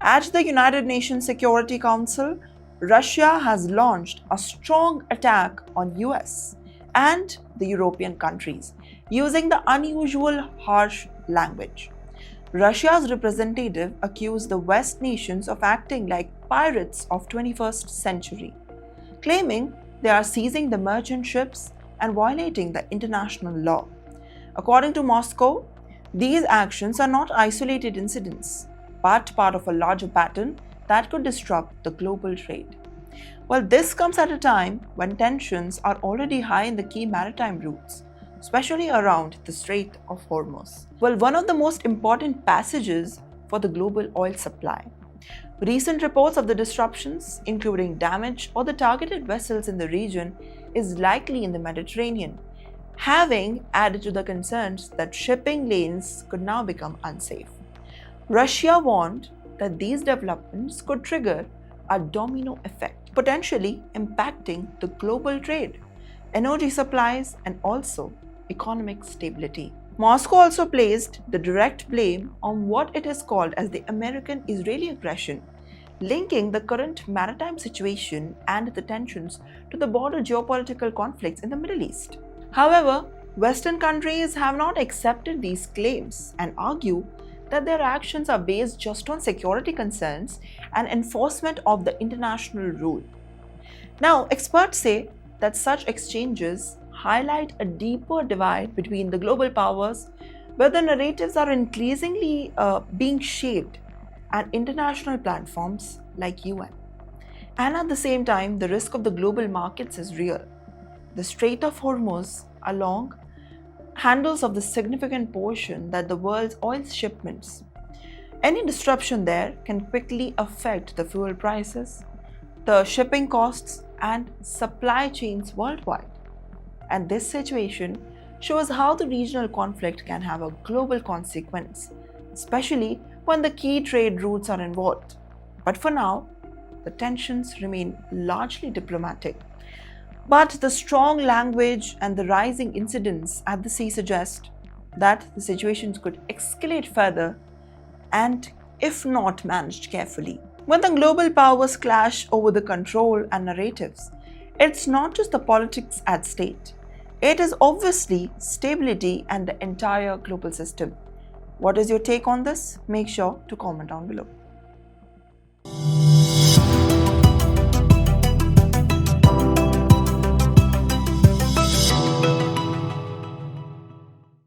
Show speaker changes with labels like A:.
A: At the United Nations Security Council, Russia has launched a strong attack on US and the European countries using the unusual harsh language. Russia's representative accused the West nations of acting like pirates of 21st century, claiming they are seizing the merchant ships and violating the international law. According to Moscow, these actions are not isolated incidents, but part of a larger pattern that could disrupt the global trade. Well, this comes at a time when tensions are already high in the key maritime routes, especially around the Strait of Hormuz. Well, one of the most important passages for the global oil supply. Recent reports of the disruptions, including damage or the targeted vessels in the region, is likely in the Mediterranean, having added to the concerns that shipping lanes could now become unsafe. Russia warned that these developments could trigger a domino effect, potentially impacting the global trade, energy supplies, and also economic stability. Moscow also placed the direct blame on what it is called as the American-Israeli aggression, linking the current maritime situation and the tensions to the broader geopolitical conflicts in the Middle East. However, Western countries have not accepted these claims and argue that their actions are based just on security concerns and enforcement of the international rule. Now, experts say that such exchanges highlight a deeper divide between the global powers, where the narratives are increasingly being shaped at international platforms like UN. And at the same time, the risk of the global markets is real. The Strait of Hormuz, along handles of the significant portion that the world's oil shipments. Any disruption there can quickly affect the fuel prices, the shipping costs, and supply chains worldwide. And this situation shows how the regional conflict can have a global consequence, especially when the key trade routes are involved. But for now, the tensions remain largely diplomatic. But the strong language and the rising incidents at the sea suggest that the situations could escalate further and, if not managed carefully. When the global powers clash over the control and narratives, it's not just the politics at stake. It is obviously stability and the entire global system. What is your take on this? Make sure to comment down below.